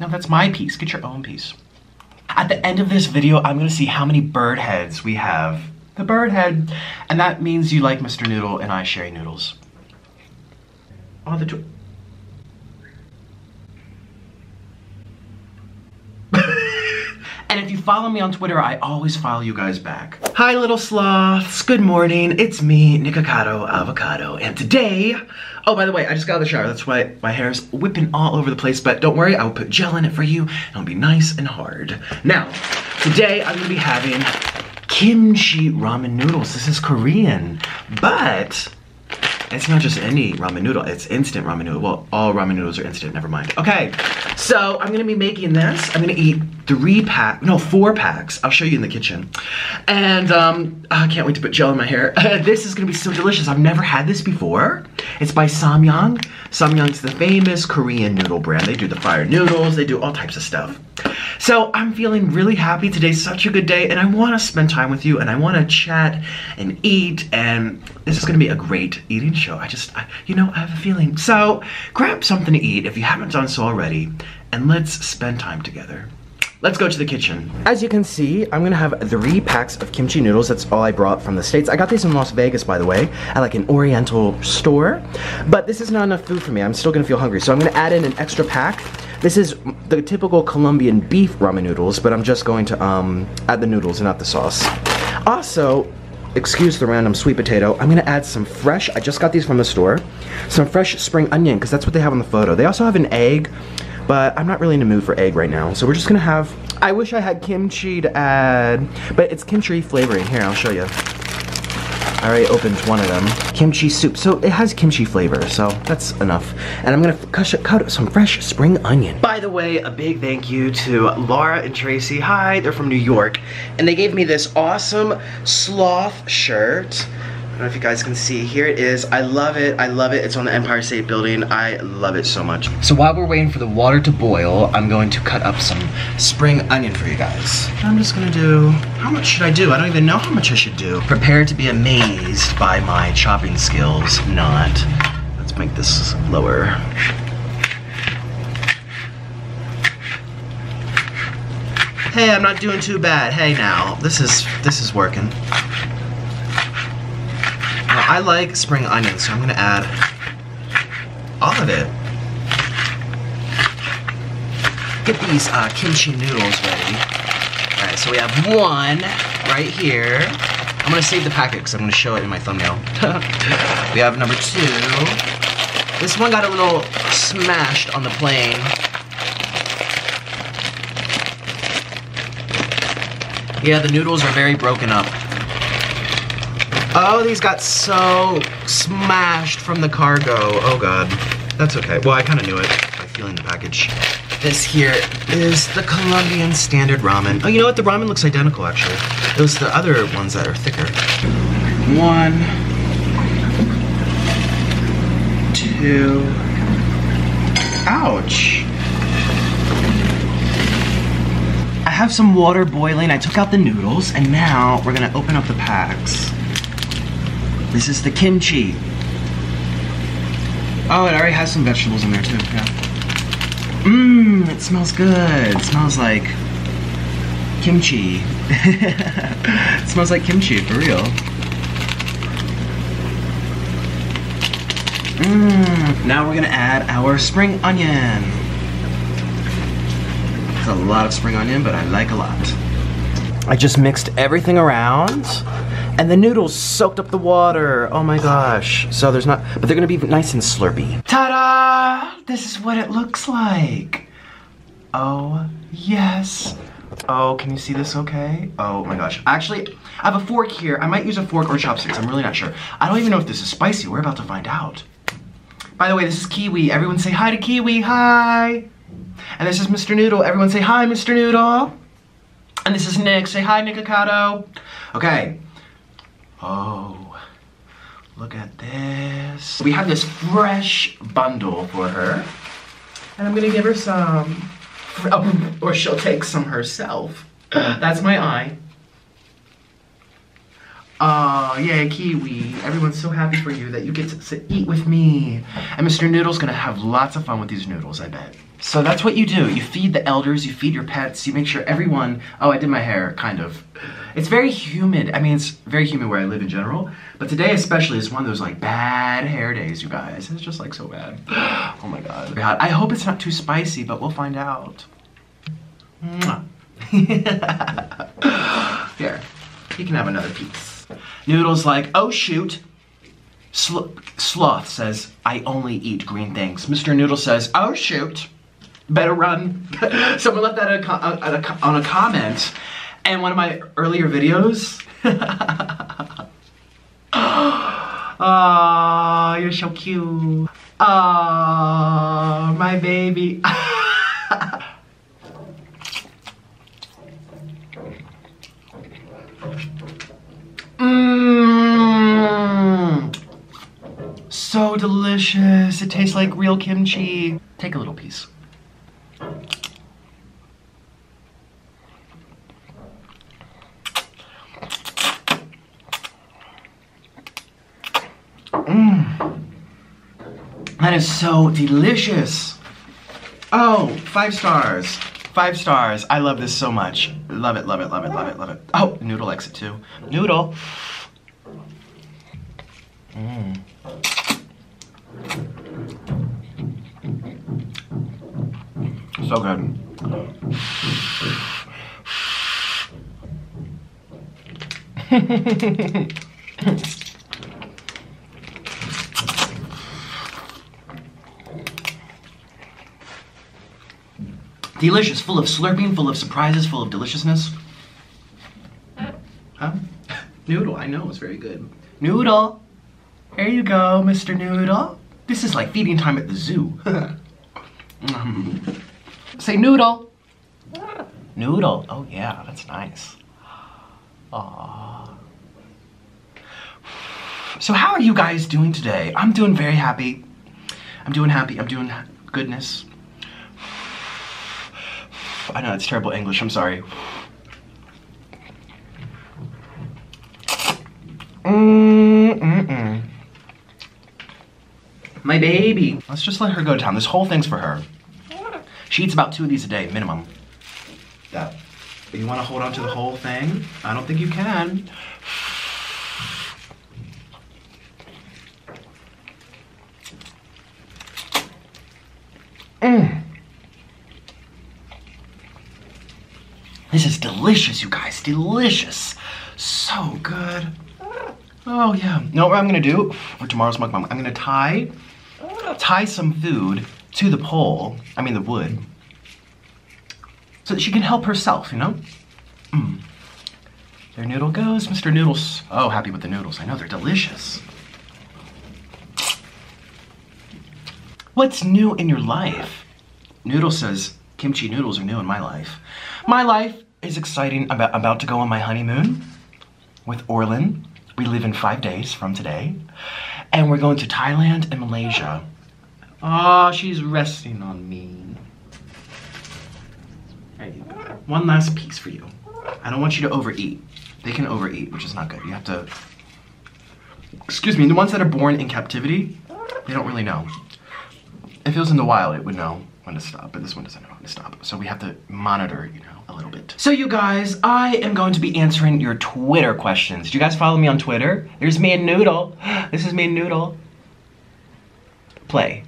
No, that's my piece. Get your own piece. At the end of this video, I'm gonna see how many bird heads we have. The bird head. And that means you like Mr. Noodle and I sharing noodles. Oh, the And if you follow me on Twitter, I always follow you guys back. Hi, little sloths. Good morning. It's me, Nikocado Avocado. And today, oh, by the way, I just got out of the shower. That's why my hair is whipping all over the place. But don't worry, I will put gel in it for you. It'll be nice and hard. Now, today I'm gonna be having Kimchi Ramen Noodles. This is Korean, but it's not just any ramen noodle, it's instant ramen noodle. Well, all ramen noodles are instant, never mind. Okay, so I'm gonna be making this. I'm gonna eat 4 packs. I'll show you in the kitchen. And I can't wait to put gel in my hair. This is gonna be so delicious. I've never had this before. It's by Samyang. Samyang's the famous Korean noodle brand. They do the fire noodles, they do all types of stuff. So I'm feeling really happy. Today's such a good day and I wanna spend time with you and I wanna chat and eat, and this is gonna be a great eating show. I have a feeling. So grab something to eat if you haven't done so already, and let's spend time together. Let's go to the kitchen. As you can see, I'm gonna have 3 packs of kimchi noodles. That's all I brought from the States. I got these in Las Vegas, by the way, at like an Oriental store. But this is not enough food for me. I'm still gonna feel hungry. So I'm gonna add in an extra pack. This is the typical Colombian beef ramen noodles, but I'm just going to add the noodles and not the sauce. Also, excuse the random sweet potato, I'm gonna add some fresh, I just got these from the store, some fresh spring onion, because that's what they have on the photo. They also have an egg, but I'm not really in the mood for egg right now. So we're just gonna have, I wish I had kimchi to add, but it's kimchi flavoring. Here, I'll show you. I already opened one of them. Kimchi soup, so it has kimchi flavor, so that's enough. And I'm gonna cut some fresh spring onion. By the way, a big thank you to Laura and Tracy. Hi, they're from New York. And they gave me this awesome sloth shirt. I don't know if you guys can see. Here it is. I love it. I love it. It's on the Empire State Building. I love it so much. So while we're waiting for the water to boil, I'm going to cut up some spring onion for you guys. I'm just gonna do, how much should I do? I don't even know how much I should do. Prepare to be amazed by my chopping skills. Not. Let's make this lower. Hey, I'm not doing too bad. Hey now, this is working. Now, I like spring onion, so I'm gonna add all of it. Get these kimchi noodles ready. All right, so we have 1 right here. I'm gonna save the packet because I'm gonna show it in my thumbnail. We have number 2. This one got a little smashed on the plane. Yeah, the noodles are very broken up. Oh, these got so smashed from the cargo. Oh god. That's okay. Well, I kind of knew it by feeling the package. This here is the Colombian standard ramen. Oh, you know what? The ramen looks identical, actually. It was the other ones that are thicker. 1, 2. Ouch. I have some water boiling. I took out the noodles, and now we're gonna open up the packs. This is the kimchi. Oh, it already has some vegetables in there too, yeah. Mmm, it smells good. It smells like kimchi. It smells like kimchi, for real. Mmm, now we're gonna add our spring onion. It's a lot of spring onion, but I like a lot. I just mixed everything around. And the noodles soaked up the water. Oh my gosh. So there's not, but they're gonna be nice and slurpy. Ta-da! This is what it looks like. Oh, yes. Oh, can you see this okay? Oh my gosh. Actually, I have a fork here. I might use a fork or chopsticks. I'm really not sure. I don't even know if this is spicy. We're about to find out. By the way, this is Kiwi. Everyone say hi to Kiwi. Hi. And this is Mr. Noodle. Everyone say hi, Mr. Noodle. And this is Nick. Say hi, Nikocado. Okay. Oh, look at this. We have this fresh bundle for her. And I'm gonna give her some, or she'll take some herself. That's my eye. Oh, yay, Kiwi. Everyone's so happy for you that you get to eat with me. And Mr. Noodle's gonna have lots of fun with these noodles, I bet. So that's what you do. You feed the elders, you feed your pets, you make sure everyone, oh, I did my hair, kind of. It's very humid. I mean, it's very humid where I live in general, but today especially is one of those like bad hair days, you guys. It's just like so bad. Oh my God. I hope it's not too spicy, but we'll find out. Here, you can have another piece. Noodle's like, oh shoot. Sloth says, I only eat green things. Mr. Noodle says, oh shoot. Better run. Someone left that on a comment in one of my earlier videos. Oh, you're so cute. Oh, my baby. So delicious. It tastes like real kimchi. Take a little piece. That is so delicious. Oh, 5 stars. 5 stars. I love this so much. Love it, love it, love it, love it, love it. Oh, Noodle likes it too. Noodle. So good. Delicious, full of slurping, full of surprises, full of deliciousness. Huh? Noodle, I know, it's very good. Noodle, here you go, Mr. Noodle. This is like feeding time at the zoo. Say noodle. Noodle, oh yeah, that's nice. Aww. So how are you guys doing today? I'm doing very happy. I'm doing goodness. I know, it's terrible English, I'm sorry. My baby. Let's just let her go to town. This whole thing's for her. She eats about 2 of these a day, minimum. Yeah. You want to hold on to the whole thing? I don't think you can. This is delicious, you guys, delicious. So good. Oh yeah. You know what I'm gonna do for tomorrow's mukbang? I'm gonna tie some food to the pole, I mean the wood, so that she can help herself, you know? There Noodle goes. Mr. Noodle's so happy with the noodles. I know, they're delicious. What's new in your life? Noodle says, kimchi noodles are new in my life. My life is exciting. About to go on my honeymoon with Orlin. We live in 5 days from today. And we're going to Thailand and Malaysia. Oh, she's resting on me. There you go. One last piece for you. I don't want you to overeat. They can overeat, which is not good. You have to, excuse me, the ones that are born in captivity, they don't really know. If it was in the wild, it would know when to stop, but this one doesn't know when to stop. So we have to monitor, you know, a little bit. So you guys, I am going to be answering your Twitter questions. Do you guys follow me on Twitter? There's me and Noodle. This is me and Noodle. Play.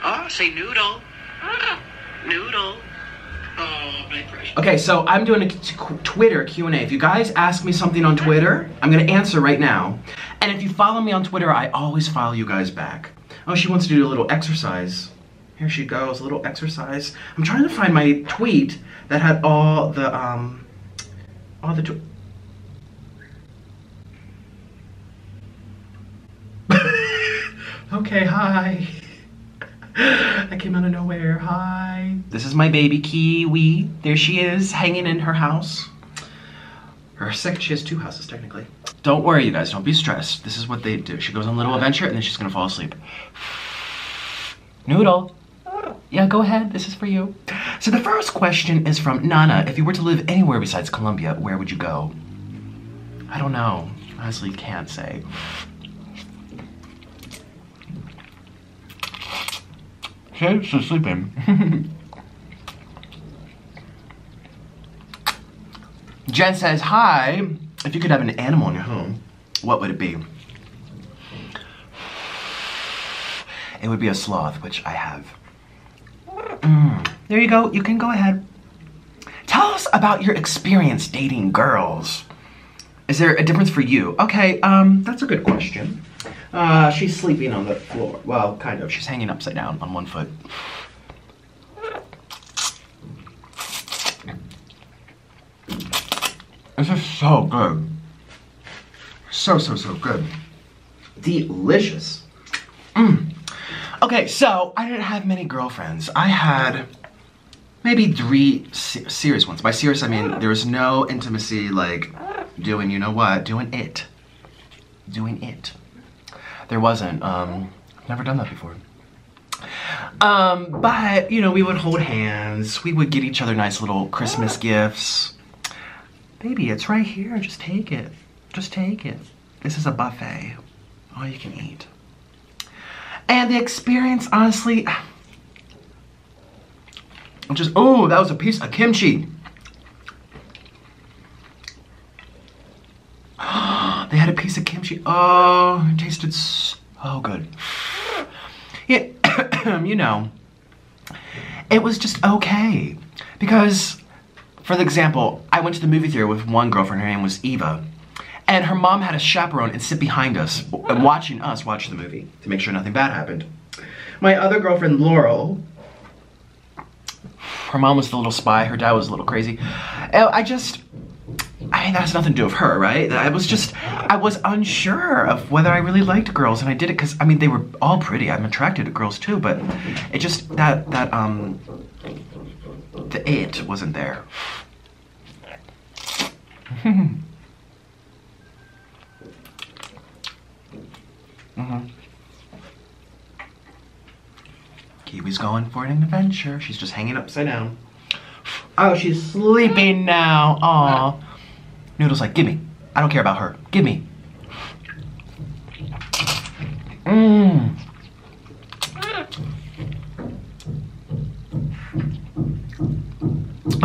Oh, say Noodle. Noodle. Oh, my precious. Okay, so I'm doing a Twitter Q&A. If you guys ask me something on Twitter, I'm gonna answer right now. And if you follow me on Twitter, I always follow you guys back. Oh, she wants to do a little exercise. Here she goes, a little exercise. I'm trying to find my tweet that had all the Okay, hi. I came out of nowhere, hi. This is my baby Kiwi. There she is, hanging in her house. She has 2 houses, technically. Don't worry, you guys, don't be stressed. This is what they do. She goes on a little adventure and then she's gonna fall asleep. Noodle. Yeah, go ahead, this is for you. So the first question is from Nana. If you were to live anywhere besides Colombia, where would you go? I don't know. Honestly, can't say. Okay, she's sleeping. Jen says, hi, if you could have an animal in your home, what would it be? It would be a sloth, which I have. There you go, you can go ahead. Tell us about your experience dating girls. Is there a difference for you? Okay, that's a good question. She's sleeping on the floor. Well, kind of. She's hanging upside down on one foot. This is so good. So good. Delicious. Okay, so I didn't have many girlfriends. I had maybe 3 serious ones. By serious, I mean there was no intimacy, like doing, you know what, doing it. There wasn't. Never done that before. But, you know, we would hold hands. We would get each other nice little Christmas gifts. Baby, it's right here. Just take it. Just take it. This is a buffet. All you can eat. And the experience, honestly, just, oh, that was a piece of kimchi. They had a piece of kimchi. Oh, it tasted so good. Yeah, you know, it was just okay. Because, for example, I went to the movie theater with one girlfriend, her name was Eva. And her mom had a chaperone and sit behind us, watching us watch the movie to make sure nothing bad happened. My other girlfriend, Laurel, her mom was the little spy, her dad was a little crazy. I mean, that has nothing to do with her, right? I was unsure of whether I really liked girls, and I did it because, I mean, they were all pretty. I'm attracted to girls too, but it just, the it wasn't there. Kiwi's going for an adventure. She's just hanging upside down. Oh, she's sleeping now. Aw. Noodle's like, give me. I don't care about her. Give me. I'm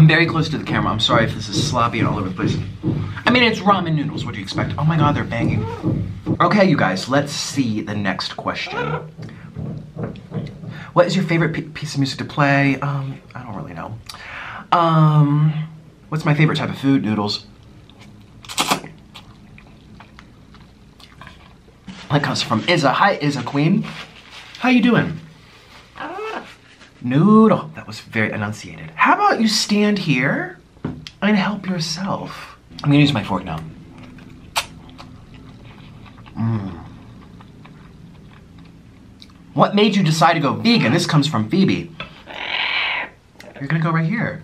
very close to the camera. I'm sorry if this is sloppy and all over the place. I mean, it's ramen noodles. What do you expect? Oh my god, they're banging. Okay, you guys, let's see the next question. What is your favorite piece of music to play? I don't really know. What's my favorite type of food? Noodles. That comes from Izza. Hi, Izza Queen. How you doing? Noodle. That was very enunciated. How about you stand here and help yourself? I'm gonna use my fork now. What made you decide to go vegan? This comes from Phoebe. You're gonna go right here,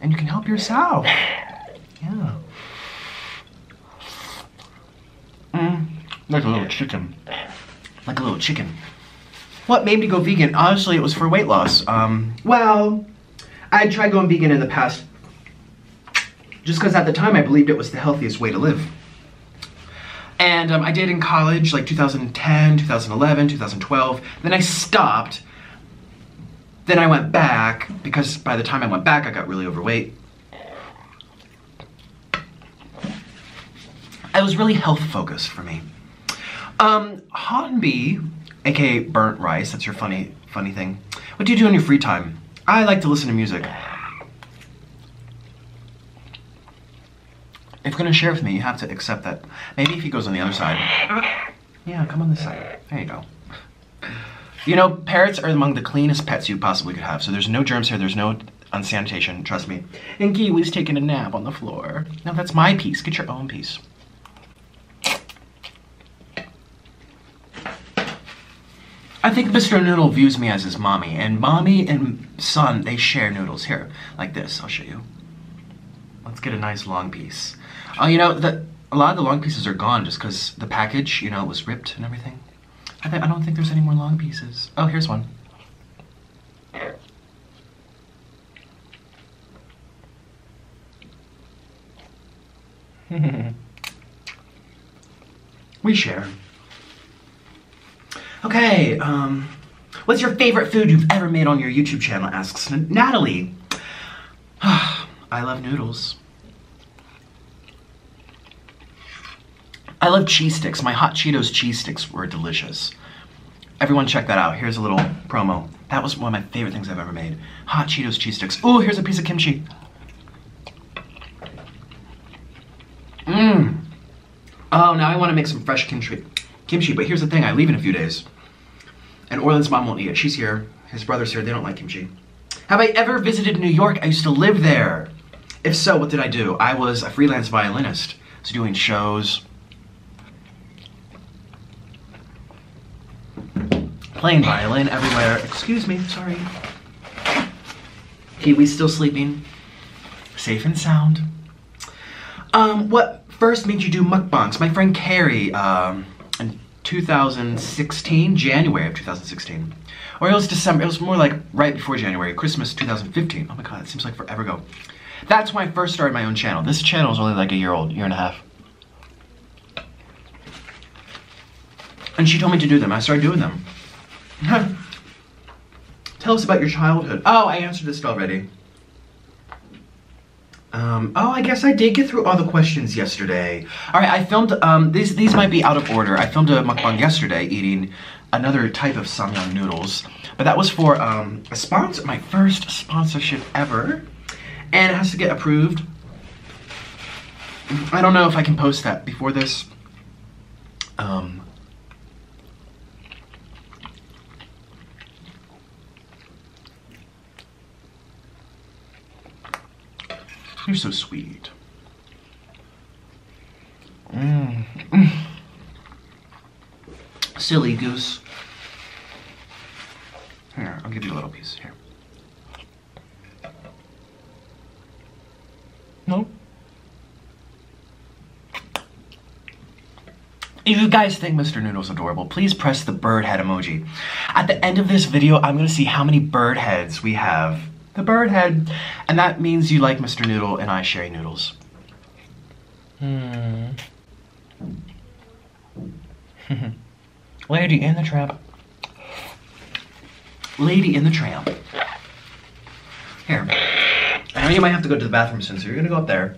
and you can help yourself. Yeah. Like a little chicken. Like a little chicken. What made me go vegan? Honestly, it was for weight loss. Well, I had tried going vegan in the past just because at the time I believed it was the healthiest way to live. And I did in college, like 2010, 2011, 2012. Then I stopped. Then I went back, because by the time I went back, I got really overweight. It was really health focused for me. Hanbi, aka burnt rice, that's your funny thing. What do you do in your free time? I like to listen to music. If you're gonna share with me, you have to accept that. Maybe if he goes on the other side. Yeah, come on this side. There you go. You know, parrots are among the cleanest pets you possibly could have. So there's no germs here, there's no unsanitation, trust me. And Kiwi's taking a nap on the floor. No, that's my piece. Get your own piece. I think Mr. Noodle views me as his mommy, and mommy and son, they share noodles. Here, like this, I'll show you. Let's get a nice long piece. You know, a lot of the long pieces are gone just because the package, you know, was ripped and everything. I don't think there's any more long pieces. Oh, here's one. We share. Okay, What's your favorite food you've ever made on your YouTube channel, asks Natalie. I love noodles. I love cheese sticks. My hot Cheetos cheese sticks were delicious. Everyone check that out. Here's a little promo. That was one of my favorite things I've ever made. Hot Cheetos cheese sticks. Ooh, here's a piece of kimchi. Mmm. Oh, now I want to make some fresh kimchi, but here's the thing, I leave in a few days. And Orland's mom won't eat it. She's here. His brother's here. They don't like kimchi. Have I ever visited New York? I used to live there. If so, what did I do? I was a freelance violinist. I was doing shows. Playing violin everywhere. Excuse me, sorry. Kiwi's still sleeping. Safe and sound. What first made you do mukbangs? My friend Carrie, in 2016, January of 2016. Or it was December, it was more like right before January, Christmas 2015. Oh my god, it seems like forever ago. That's when I first started my own channel. This channel is only like a year old, year and a half. And she told me to do them, I started doing them. Tell us about your childhood. Oh, I answered this already. Oh, I guess I did get through all the questions yesterday. All right, I filmed, these might be out of order. I filmed a mukbang yesterday eating another type of samyang noodles. But that was for a sponsor, my first sponsorship ever. And it has to get approved. I don't know if I can post that before this. You're so sweet. Silly goose. Here, I'll give you a little piece. Here. No? If you guys think Mr. Noodle's adorable, please press the bird head emoji. At the end of this video, I'm gonna see how many bird heads we have. The bird head. And that means you like Mr. Noodle and I sharing noodles. Lady in the Tramp. Lady in the Tramp. Here. I know you might have to go to the bathroom soon, so you're gonna go up there.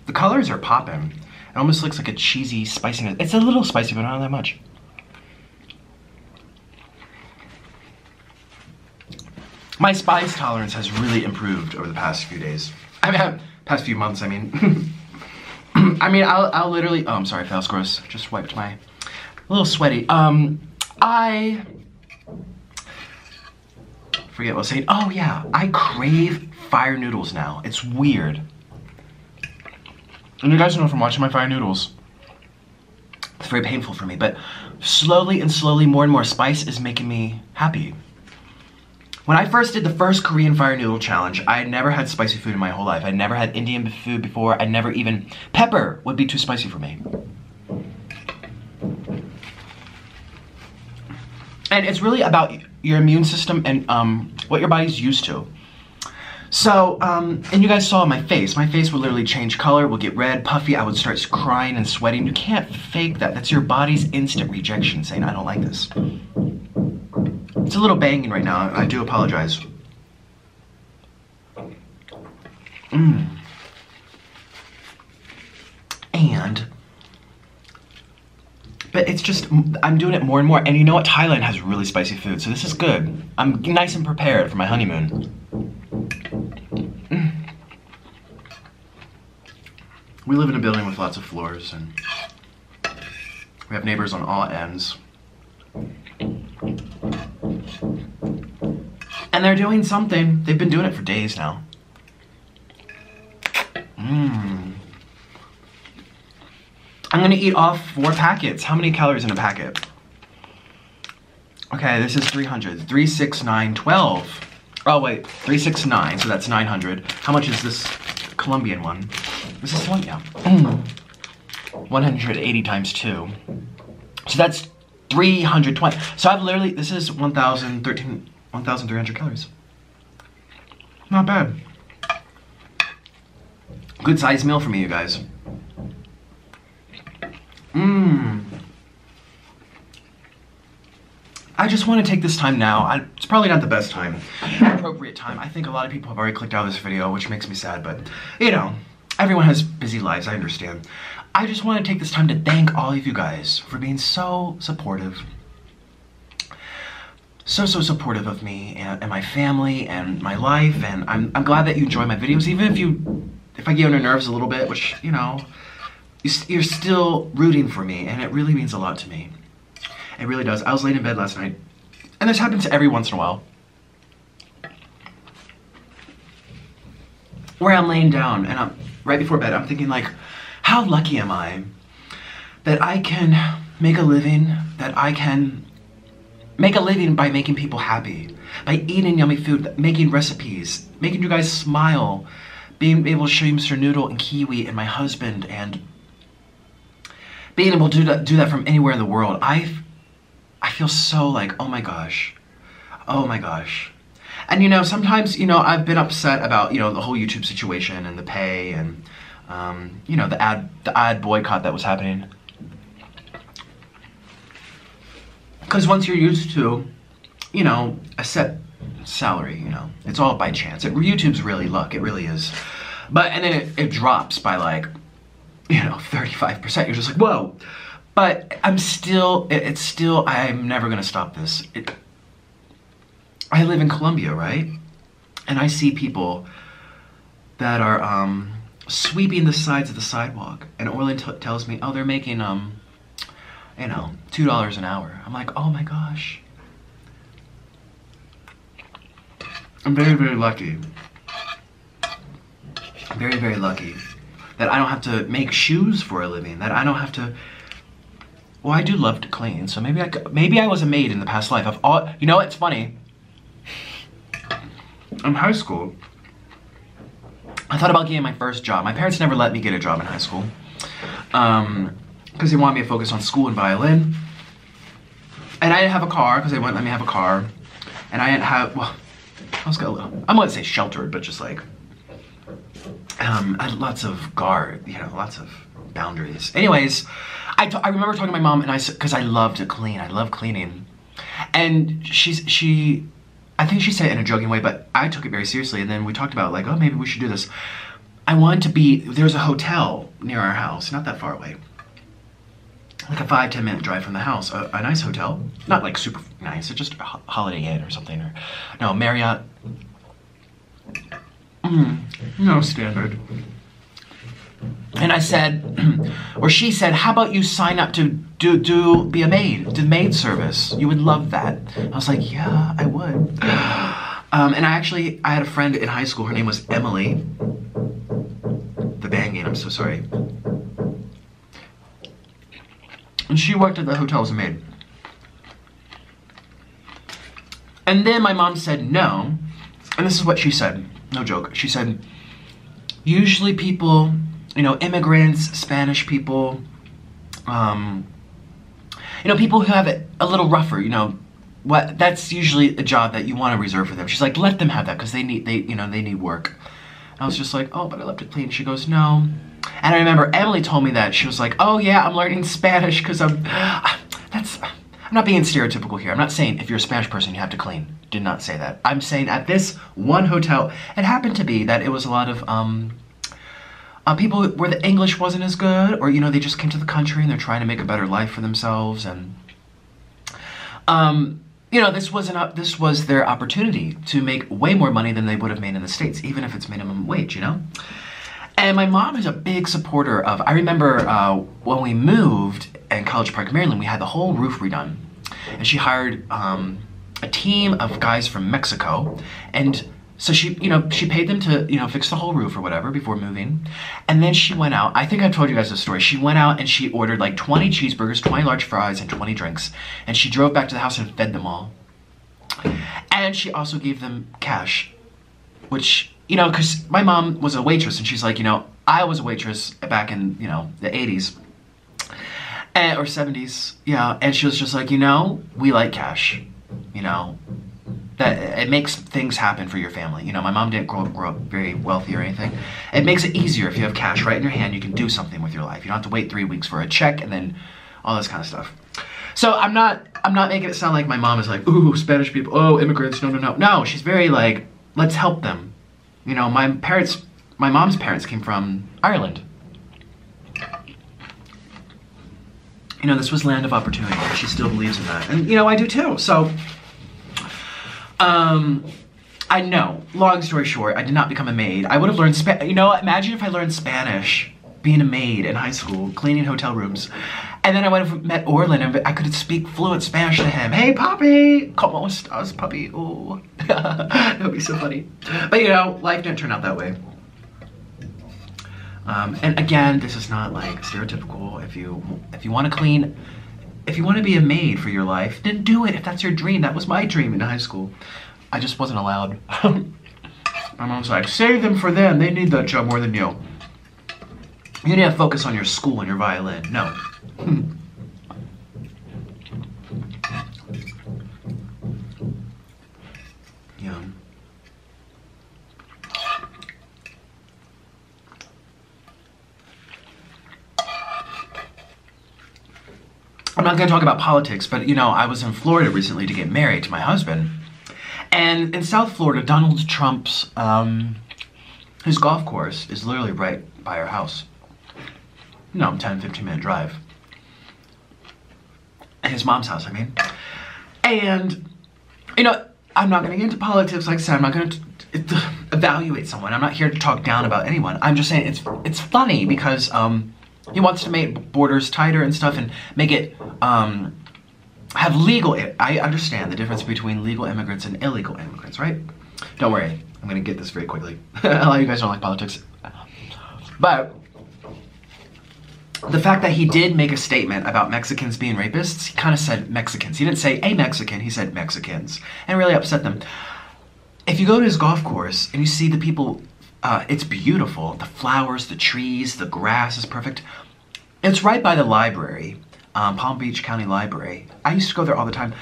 The colors are popping. It almost looks like a cheesy spiciness. It's a little spicy, but not that much. My spice tolerance has really improved over the past few days. I mean, past few months, I mean. I mean, I'll literally, oh, I'm sorry, that was gross. Just wiped my, a little sweaty. I forget what I was saying. Oh yeah, I crave fire noodles now. It's weird. And you guys know from watching my fire noodles, it's very painful for me, but slowly and slowly, more and more spice is making me happy. When I first did the first Korean fire noodle challenge, I had never had spicy food in my whole life. I'd never had Indian food before. I never even, pepper would be too spicy for me. And it's really about your immune system and what your body's used to. So, and you guys saw my face would literally change color, would get red, puffy, I would start crying and sweating. You can't fake that. That's your body's instant rejection saying, I don't like this. It's a little banging right now, I do apologize. But it's just, I'm doing it more and more. And you know what? Thailand has really spicy food, so this is good. I'm nice and prepared for my honeymoon. We live in a building with lots of floors, and we have neighbors on all ends. And they're doing something. They've been doing it for days now. I'm gonna eat off 4 packets. How many calories in a packet? Okay, this is 300. 3, 6, 9, 12. Oh wait, 3, 6, 9, so that's 900. How much is this Colombian one? Is this one? Yeah. 180 times 2. So that's 320. So I've literally, this is 1,300 calories. Not bad. Good sized meal for me, you guys. I just want to take this time now. It's probably not the best time, appropriate time. I think a lot of people have already clicked out of this video, which makes me sad, but you know, everyone has busy lives, I understand. I just want to take this time to thank all of you guys for being so supportive. So supportive of me and my family and my life, and I'm glad that you enjoy my videos, even if I get on your nerves a little bit, which, you know, you're still rooting for me, and it really means a lot to me. It really does. I was laying in bed last night, and this happens every once in a while, where I'm laying down, and I'm right before bed, I'm thinking like, how lucky am I that I can make a living, that I can make a living by making people happy, by eating yummy food, making recipes, making you guys smile, being able to show you Mr. Noodle and Kiwi and my husband, and being able to do that from anywhere in the world. I feel so like, oh my gosh. And you know, sometimes, you know, I've been upset about, you know, the whole YouTube situation and the pay and, you know, the ad boycott that was happening. Because once you're used to, you know, a set salary, you know, it's all by chance. YouTube's really luck, it really is. But, and then it drops by like, you know, 35%. You're just like, whoa. But I'm still, I'm never gonna stop this. I live in Colombia, right? And I see people that are sweeping the sides of the sidewalk. And Orlin tells me, oh, they're making, you know, $2 an hour. I'm like, oh my gosh. I'm very lucky. Very lucky that I don't have to make shoes for a living, that I don't have to, well, I do love to clean, so maybe I was a maid in the past life. You know, it's funny. In high school, I thought about getting my first job. My parents never let me get a job in high school. Because they wanted me to focus on school and violin. And I didn't have a car, because they wouldn't let me have a car. And I didn't have, well, I'm gonna say sheltered, but just like, I had lots of guard, you know, lots of boundaries. Anyways, I remember talking to my mom, and I said, because I love to clean, I love cleaning. And I think she said it in a joking way, but I took it very seriously. And then we talked about like, oh, maybe we should do this. I wanted to there's a hotel near our house, not that far away. Like a 5-10 minute drive from the house, a nice hotel. Not like super nice, it's just a Holiday Inn or something, or no, Marriott. No, standard. And I said, or she said, how about you sign up to be a maid, do maid service? You would love that. I was like, yeah, I would. And I had a friend in high school, her name was Emily. The banging, I'm so sorry. And she worked at the hotel as a maid. And then my mom said no, and this is what she said, no joke. She said, usually people, you know, immigrants, Spanish people, you know, people who have it a little rougher, you know, that's usually a job that you want to reserve for them. She's like, let them have that because they need work. And I was just like, oh, but I love to clean. She goes, no. And I remember Emily told me that. She was like, oh yeah, I'm learning Spanish because I'm not being stereotypical here. I'm not saying if you're a Spanish person, you have to clean. Did not say that. I'm saying at this one hotel, it happened to be that it was a lot of, people where the English wasn't as good, or, you know, they just came to the country and they're trying to make a better life for themselves. And, you know, this was their opportunity to make way more money than they would have made in the States, even if it's minimum wage, you know? And my mom is a big supporter of, I remember when we moved in College Park, Maryland, we had the whole roof redone. And she hired a team of guys from Mexico. And so she paid them to, you know, fix the whole roof or whatever before moving. And then she went out, I think I've told you guys this story. She went out and she ordered like 20 cheeseburgers, 20 large fries, and 20 drinks. And she drove back to the house and fed them all. And she also gave them cash, which, you know, because my mom was a waitress, and she's like, you know, I was a waitress back in, you know, the 80s. Or 70s, yeah. And she was just like, you know, we like cash, you know. That it makes things happen for your family. You know, my mom didn't grow up very wealthy or anything. It makes it easier if you have cash right in your hand. You can do something with your life. You don't have to wait 3 weeks for a check and then all this kind of stuff. So I'm not I'm not making it sound like my mom is like, ooh, Spanish people, oh, immigrants, no, no, no. No, she's very like, let's help them. You know, my mom's parents came from Ireland. You know, this was land of opportunity. She still believes in that. And, you know, I do too. So, I know, long story short, I did not become a maid. I would have learned you know, imagine if I learned Spanish being a maid in high school, cleaning hotel rooms. And then I would have met Orlin and I could speak fluent Spanish to him. Hey, papi, ¿cómo estás, papi? Ooh. That would be so funny. But you know, life didn't turn out that way. And again, this is not like stereotypical. If you want to clean, if you want to be a maid for your life, then do it. If that's your dream, that was my dream in high school. I just wasn't allowed. My mom's like, save them for them. They need that job more than you. You need to focus on your school and your violin. No. Yum. I'm not going to talk about politics, but you know, I was in Florida recently to get married to my husband. And in South Florida, Donald Trump's, his golf course is literally right by our house. You know, 10, 15-minute drive. His mom's house, I mean. And, you know, I'm not going to get into politics, like I said. I'm not going to evaluate someone. I'm not here to talk down about anyone. I'm just saying it's funny because he wants to make borders tighter and stuff and make it have legal. I understand the difference between legal immigrants and illegal immigrants, right? Don't worry. I'm going to get this very quickly. A lot of you guys don't like politics. But the fact that he did make a statement about Mexicans being rapists, he kind of said Mexicans. He didn't say a Mexican, he said Mexicans. And it really upset them. If you go to his golf course and you see the people, it's beautiful. The flowers, the trees, the grass is perfect. It's right by the library, Palm Beach County Library. I used to go there all the time.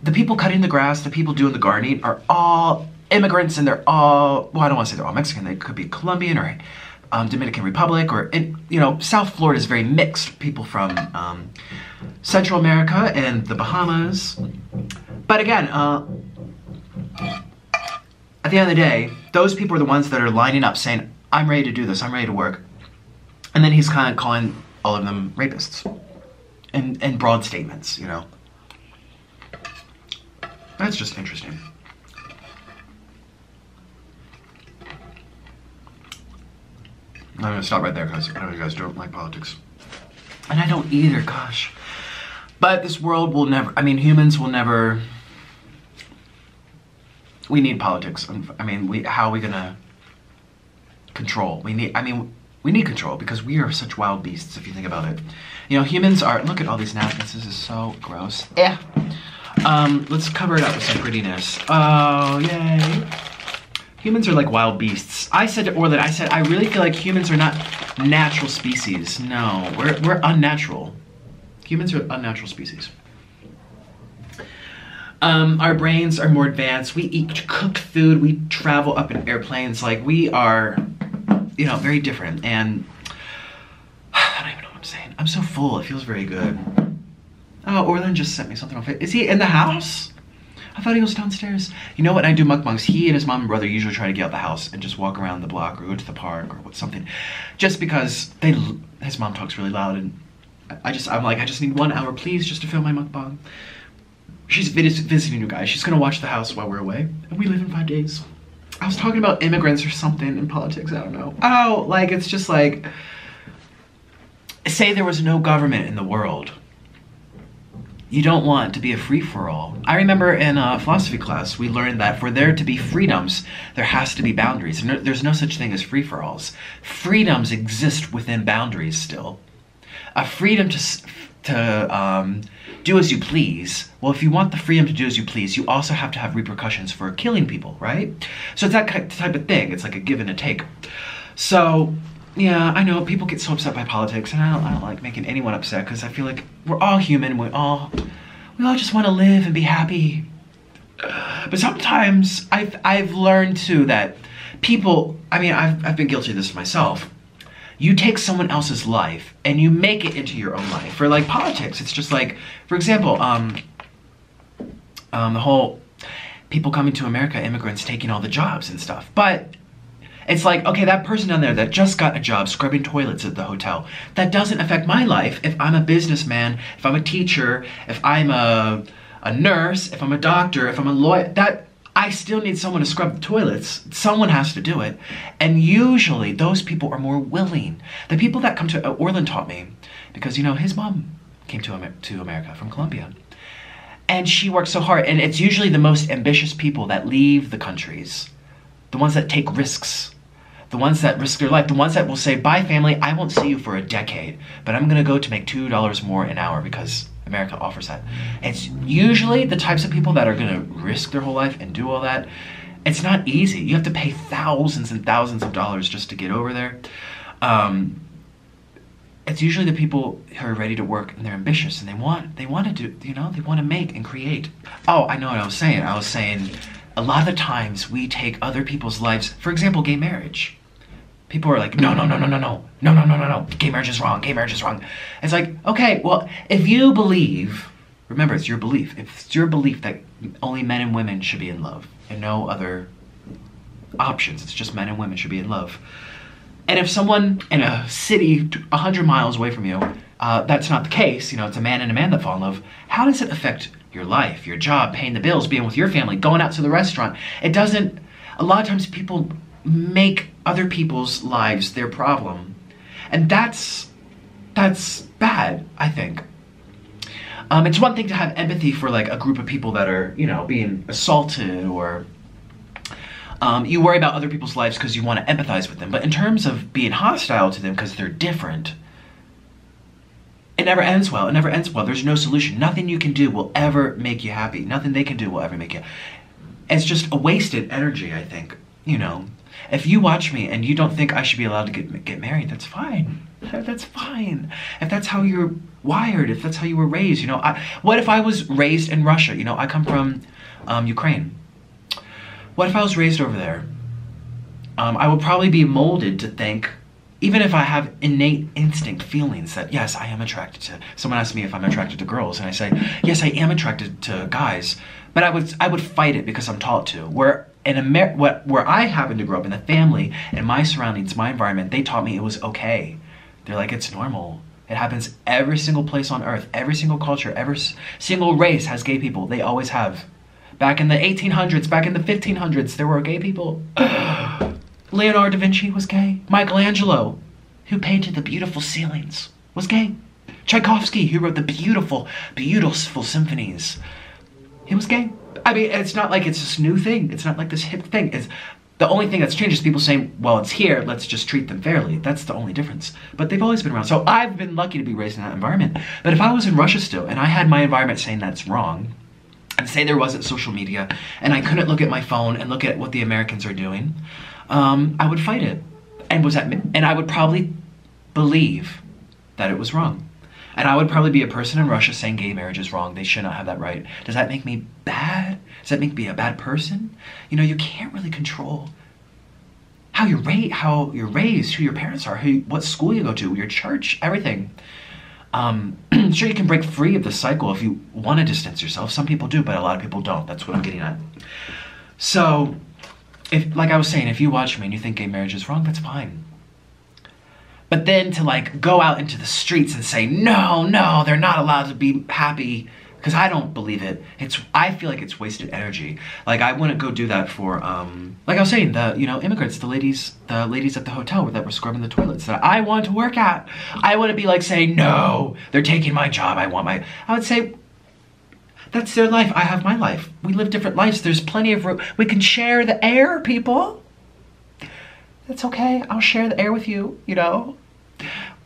The people cutting the grass, the people doing the gardening are all immigrants, and they're all, well, I don't want to say they're all Mexican. They could be Colombian or Dominican Republic, or, you know, South Florida is very mixed. People from Central America and the Bahamas. But again, at the end of the day, those people are the ones that are lining up saying, I'm ready to do this, I'm ready to work. And then he's kind of calling all of them rapists. And broad statements, you know. That's just interesting. I'm gonna stop right there because I know you guys don't like politics. And I don't either, gosh. But this world will never, I mean, humans will never, we need politics. I mean, how are we gonna control? We need control because we are such wild beasts if you think about it. You know, humans are, look at all these napkins, this is so gross. Yeah. Let's cover it up with some prettiness. Oh, yay. Humans are like wild beasts. I said to Orlin, I really feel like humans are not natural species. No, we're unnatural. Humans are unnatural species. Our brains are more advanced. We eat cooked food. We travel up in airplanes. Like, we are, you know, very different. And I don't even know what I'm saying. I'm so full. It feels very good. Oh, Orlin just sent me something on Facebook. Is he in the house? I thought he was downstairs. You know what, I do mukbangs. He and his mom and brother usually try to get out the house and just walk around the block or go to the park or something. Just because his mom talks really loud, and I'm like, I just need 1 hour, please, just to film my mukbang. She's visiting you guys. She's gonna watch the house while we're away. And we live in 5 days. I was talking about immigrants or something in politics, I don't know. Oh, like, it's just like, say there was no government in the world. You don't want to be a free-for-all. I remember in philosophy class, we learned that for there to be freedoms, there has to be boundaries. There's no such thing as free-for-alls. Freedoms exist within boundaries still. A freedom to do as you please. Well, if you want the freedom to do as you please, you also have to have repercussions for killing people, right? So it's that type of thing. It's like a give and a take. So, yeah, I know people get so upset by politics, and I don't like making anyone upset because I feel like we're all human. We all just want to live and be happy. But sometimes I've learned too that people, I mean, I've been guilty of this myself. you take someone else's life and you make it into your own life. For like politics, it's just like, for example, the whole people coming to America, immigrants taking all the jobs and stuff. But it's like, okay, that person down there that just got a job scrubbing toilets at the hotel, that doesn't affect my life if I'm a businessman, if I'm a teacher, if I'm a nurse, if I'm a doctor, if I'm a lawyer, that I still need someone to scrub the toilets. Someone has to do it. And usually those people are more willing. The people that come to, Orland taught me, because, you know, his mom came to America from Colombia. And she worked so hard. And it's usually the most ambitious people that leave the countries. The ones that take risks. The ones that risk their life. The ones that will say, bye family, I won't see you for a decade. But I'm going to go to make $2 more an hour because America offers that. It's usually the types of people that are going to risk their whole life and do all that. It's not easy. You have to pay thousands and thousands of dollars just to get over there. It's usually the people who are ready to work and they're ambitious and they want to do, you know, they want to make and create. Oh, I know what I was saying. I was saying a lot of the times we take other people's lives, for example, gay marriage. People are like, no, gay marriage is wrong, gay marriage is wrong. It's like, okay, well, if you believe, remember, it's your belief. If it's your belief that only men and women should be in love and no other options, it's just men and women should be in love. And if someone in a city 100 miles away from you, that's not the case, you know, it's a man and a man that fall in love, how does it affect your life, your job, paying the bills, being with your family, going out to the restaurant? It doesn't, a lot of times people make other people's lives their problem. And that's bad, I think. It's one thing to have empathy for like a group of people that are, you know, being assaulted or you worry about other people's lives because you want to empathize with them. But in terms of being hostile to them because they're different, it never ends well. It never ends well. There's no solution. Nothing you can do will ever make you happy. Nothing they can do will ever make you. It's just a wasted energy, I think. You know, if you watch me and you don't think I should be allowed to get married, that's fine. That's fine. If that's how you're wired, if that's how you were raised, you know. What if I was raised in Russia? You know, I come from Ukraine. What if I was raised over there? I would probably be molded to think, even if I have innate instinct feelings that, yes, I am attracted to, someone asks me if I'm attracted to girls, and I say, yes, I am attracted to guys, but I would fight it because I'm taught to. Where I happened to grow up in, the family, in my surroundings, my environment, they taught me it was okay. They're like, it's normal. It happens every single place on earth, every single culture, every single race has gay people. They always have. Back in the 1800s, back in the 1500s, there were gay people. Leonardo da Vinci was gay. Michelangelo, who painted the beautiful ceilings, was gay. Tchaikovsky, who wrote the beautiful, beautiful symphonies, he was gay. I mean, it's not like it's this new thing. It's not like this hip thing. It's the only thing that's changed is people saying, well, it's here, let's just treat them fairly. That's the only difference. But they've always been around. So I've been lucky to be raised in that environment. But if I was in Russia still, and I had my environment saying that's wrong, and say there wasn't social media, and I couldn't look at my phone and look at what the Americans are doing, I would fight it. And I would probably believe that it was wrong. And I would probably be a person in Russia saying gay marriage is wrong. They should not have that right. Does that make me bad? Does that make me a bad person? You know, you can't really control how you're raised, who your parents are, what school you go to, your church, everything. Sure, you can break free of the cycle if you want to distance yourself. Some people do, but a lot of people don't. That's what I'm getting at. So, like I was saying, if you watch me and you think gay marriage is wrong, that's fine. But then to like go out into the streets and say, no, they're not allowed to be happy, because I don't believe it. I feel like it's wasted energy. Like I wouldn't go do that for, like I was saying, the immigrants, the ladies at the hotel that were scrubbing the toilets that I want to work at. I wouldn't be like saying, no, they're taking my job. I would say, that's their life. I have my life. We live different lives. There's plenty of room. We can share the air, people. That's okay. I'll share the air with you, you know.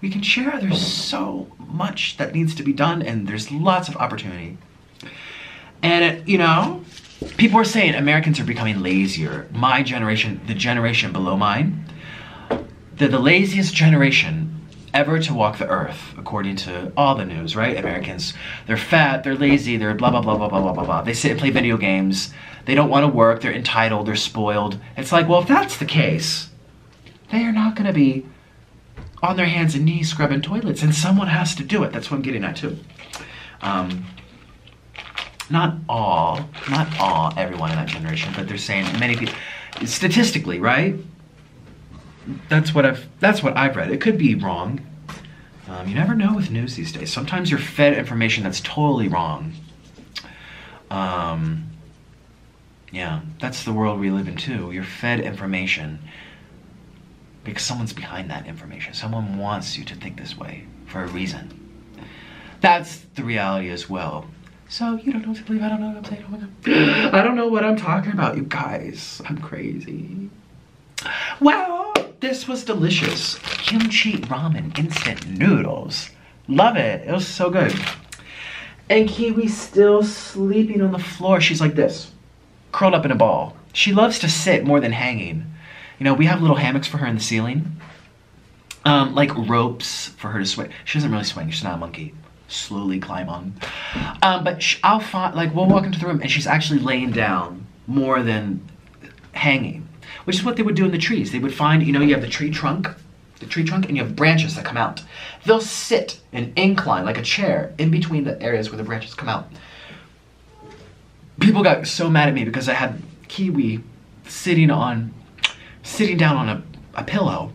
We can share. There's so much that needs to be done, and there's lots of opportunity. And, you know, people are saying Americans are becoming lazier. My generation, the generation below mine, they're the laziest generation ever to walk the earth, according to all the news, right? Americans, they're fat, they're lazy, they're blah, blah, blah, blah, blah, blah, blah, blah. They sit and play video games. They don't want to work. They're entitled. They're spoiled. It's like, well, if that's the case, they are not going to be on their hands and knees scrubbing toilets, and someone has to do it. That's what I'm getting at too. Not all everyone in that generation, but they're saying many people, statistically, right? That's what I've read. It could be wrong. You never know with news these days. Sometimes you're fed information that's totally wrong. Yeah, that's the world we live in too. You're fed information because someone's behind that information. Someone wants you to think this way for a reason. That's the reality as well. So you don't know what to believe. I don't know what I'm saying. Oh my God. I don't know what I'm talking about, you guys. I'm crazy. Wow, this was delicious. Kimchi Ramen Instant Noodles. Love it. It was so good. And Kiwi's still sleeping on the floor. She's like this, curled up in a ball. She loves to sit more than hanging. You know, we have little hammocks for her in the ceiling. Like ropes for her to swing. She doesn't really swing. She's not a monkey. Slowly climb on. But I'll find, like, we'll walk into the room and she's actually laying down more than hanging, which is what they would do in the trees. They would find, you know, you have the tree trunk, and you have branches that come out. They'll sit and incline like a chair in between the areas where the branches come out. People got so mad at me because I had Kiwi sitting down on a pillow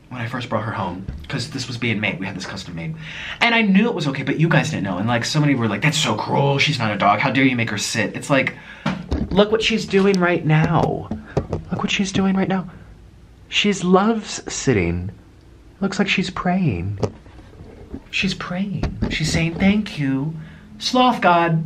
when I first brought her home, because this was being made. We had this custom made. And I knew it was okay, but you guys didn't know. And like, so many were like, that's so cruel. She's not a dog. How dare you make her sit? It's like, look what she's doing right now. Look what she's doing right now. She loves sitting. Looks like she's praying. She's praying. She's saying, thank you, Sloth God.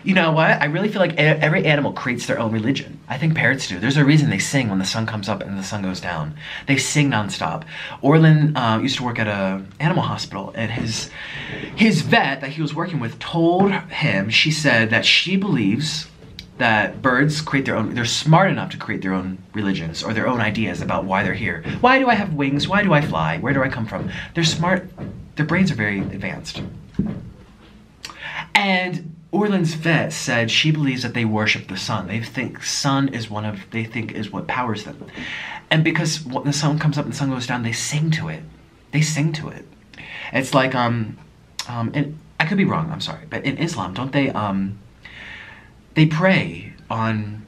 You know what? I really feel like every animal creates their own religion. I think parrots do. There's a reason they sing when the sun comes up and the sun goes down. They sing nonstop. Orlin used to work at an animal hospital, and his vet that he was working with told him, she said that she believes that birds create their own, they're smart enough to create their own religions or their own ideas about why they're here. Why do I have wings? Why do I fly? Where do I come from? They're smart. Their brains are very advanced. And Orlin's vet said she believes that they worship the sun. They think sun is is what powers them. And because when the sun comes up and the sun goes down, they sing to it. They sing to it. It's like, and I could be wrong, I'm sorry, but in Islam, don't they pray on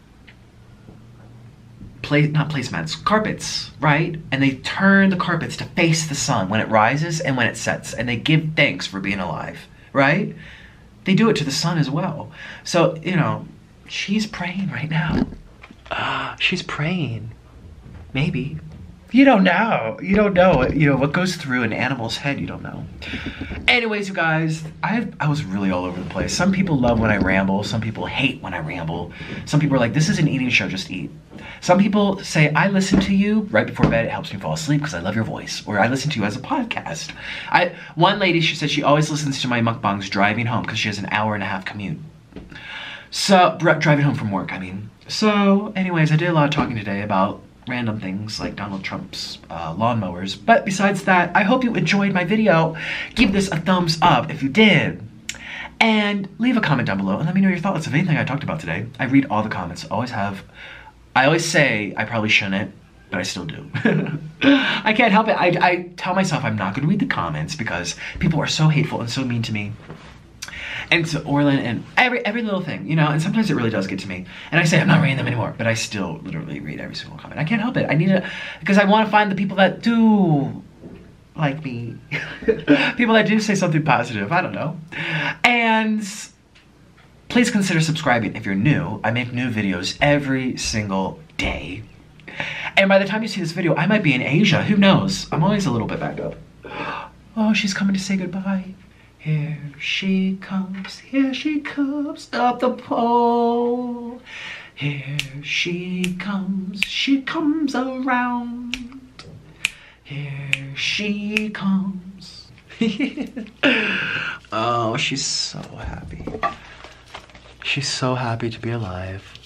not placemats, carpets, right? And they turn the carpets to face the sun when it rises and when it sets, and they give thanks for being alive, right? They do it to the sun as well. So, you know, she's praying right now. She's praying. Maybe. You don't know. You don't know. You know, what goes through an animal's head, you don't know. Anyways, you guys, I was really all over the place. Some people love when I ramble. Some people hate when I ramble. Some people are like, this is an eating show, just eat. Some people say, I listen to you right before bed. It helps me fall asleep because I love your voice. Or I listen to you as a podcast. One lady, she said she always listens to my mukbangs driving home because she has an 1.5-hour commute. So, driving home from work, I mean. So, anyways, I did a lot of talking today about random things like Donald Trump's lawnmowers. But besides that, I hope you enjoyed my video. Give this a thumbs up if you did. And leave a comment down below and let me know your thoughts of anything I talked about today. I read all the comments. I always say I probably shouldn't, but I still do. I can't help it. I tell myself I'm not going to read the comments because people are so hateful and so mean to me. And to Orlin and every little thing, you know, and sometimes it really does get to me. And I say I'm not reading them anymore, but I still literally read every single comment. I can't help it. I need to, because I want to find the people that do like me. People that do say something positive, I don't know. And please consider subscribing if you're new. I make new videos every single day. And by the time you see this video, I might be in Asia. Who knows? I'm always a little bit backed up. Oh, she's coming to say goodbye. Here she comes up the pole. Here she comes around. Here she comes. Oh, she's so happy. She's so happy to be alive.